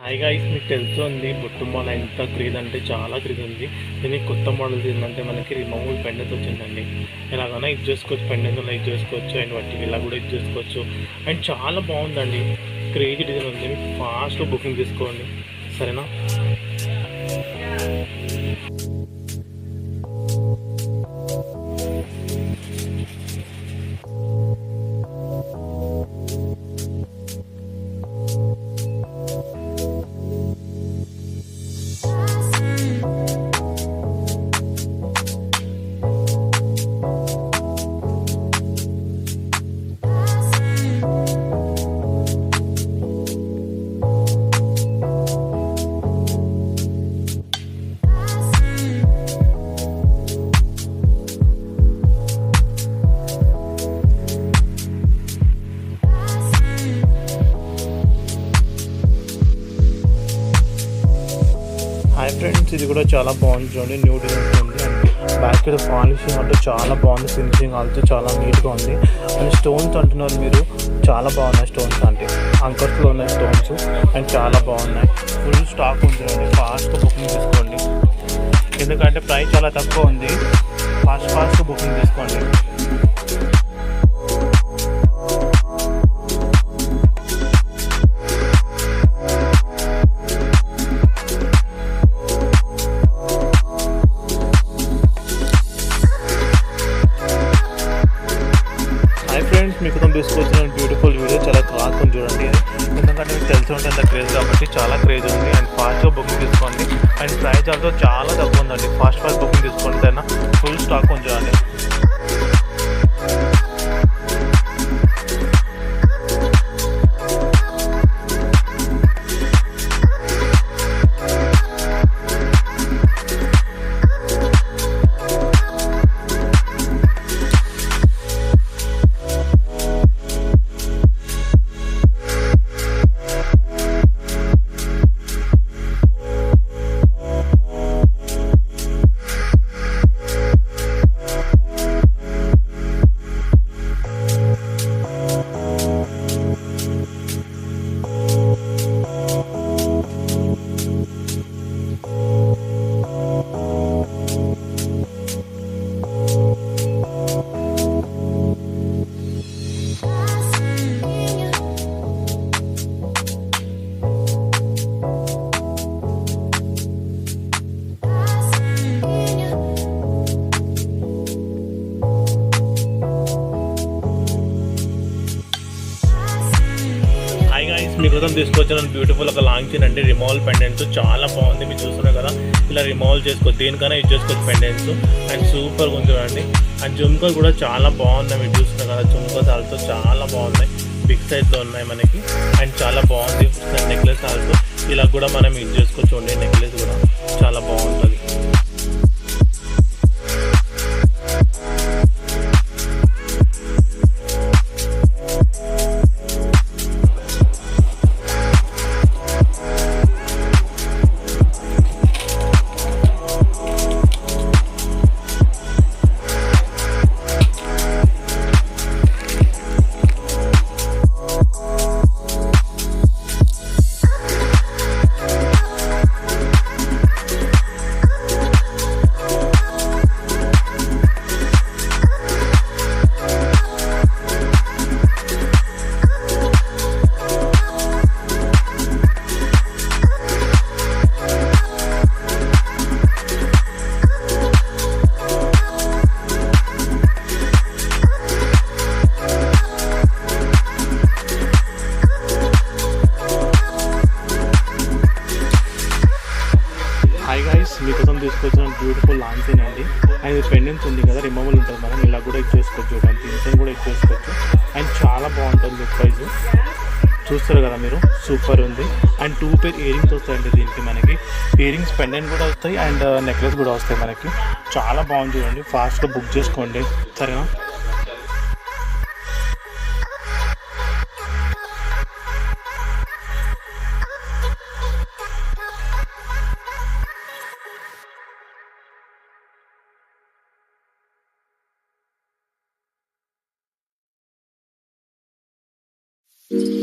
Hi guys, మీకు తెలుస్తుంది బొట్టు మాల ఎంత క్రేజ్ అంటే చాలా క్రేజ్ ఉంది. దీనికి కొత్త మోడల్స్ ఏంటంటే మనకి రిమూవబుల్ పెండెంట్ వచ్చిందండి. ఎలాగైనా ఇది చేసుకోవచ్చు, పెండెంట్ ఇలా ఇది చేసుకోవచ్చు అండ్ వాటికి ఇలా కూడా ఇది చేసుకోవచ్చు. అండ్ చాలా బాగుందండి, క్రేజీ డిజైన్ ఉంది. ఫాస్ట్గా బుకింగ్ తీసుకోండి, సరేనా? హాయ్ ఫ్రెండ్స్, ఇది కూడా చాలా బాగుంది. చూడండి, న్యూ డిజైన్ ఉంది. అండ్ బ్యాక్ సైడ్ పాలిషింగ్ అంటే చాలా బాగుంది. ఫినిషింగ్ ఆల్సో చాలా నీట్గా ఉంది. అండ్ స్టోన్స్ అంటున్నారు మీరు, చాలా బాగున్నాయి స్టోన్స్. అంటే అంకర్స్లో ఉన్నాయి స్టోన్స్ అండ్ చాలా బాగున్నాయి. ఫుల్ స్టాక్ ఉంది. చూడండి, ఫాస్ట్గా బుకింగ్ తీసుకోండి, ఎందుకంటే ప్రైస్ చాలా తక్కువ ఉంది. ఫాస్ట్గా బుకింగ్ తీసుకోండి. మీకు తీసుకొచ్చిన బ్యూటిఫుల్ వీడియో చాలా క్లాత్ ఉంది చూడండి. ఎందుకంటే మీకు తెలిసి ఉంటే అంత క్రేజ్ కాబట్టి చాలా క్రేజ్ ఉంది. అండ్ ఫాస్ట్గా బుకింగ్ తీసుకోండి. అండ్ ప్రైస్ ఆల్సో చాలా తక్కువ ఉందండి. ఫాస్ట్ బుకింగ్ తీసుకోండి, అయినా ఫుల్ స్టాక్ ఉంది చూడండి. మీకోసం తీసుకొచ్చిన బ్యూటిఫుల్ ఒక లాంగ్ చైన్ అండి. రిమూవల్ పెండెంట్స్ చాలా బాగుంది. మీరు చూస్తున్నారు కదా, ఇలా రిమూవల్ చేసుకోవచ్చు, దేనికైనా యూజ్ చేసుకోవచ్చు పెండెంట్స్. అండ్ సూపర్గా ఉంది చూడండి. అండ్ జుమ్కాలు కూడా చాలా బాగున్నాయి. మీరు చూస్తున్నారు కదా, జుమ్కాస్ ఆల్సో చాలా బాగున్నాయి. బిగ్ సైజ్లో ఉన్నాయి మనకి. అండ్ చాలా బాగుంది. నెక్లెస్ ఆల్సో ఇలా కూడా మనం యూజ్ చేసుకోవచ్చు. చూడండి, నెక్లెస్ కూడా చాలా బాగుంటుంది. మీకోసం తీసుకొచ్చిన బ్యూటిఫుల్ లాంగ్ చైన్ అండి. అండ్ ఇది పెండెంట్స్ ఉంది కదా, రిమూవల్ ఉంటుంది. మనం ఇలా కూడా యూజ్ చేసుకోవచ్చు, చూడండి, డిజైన్ కూడా యూజ్ చేసుకోవచ్చు. అండ్ చాలా బాగుంటుంది ప్రైస్. చూస్తారు కదా మీరు, సూపర్ ఉంది. అండ్ 2 పేర్ ఇయర్ రింగ్స్ వస్తాయండి దీనికి. మనకి ఇయర్ రింగ్స్ పెండెంట్ కూడా వస్తాయి అండ్ నెక్లెస్ కూడా వస్తాయి మనకి. చాలా బాగుంది చూడండి. ఫాస్ట్గా బుక్ చేసుకోండి, సరేనా? Thank you.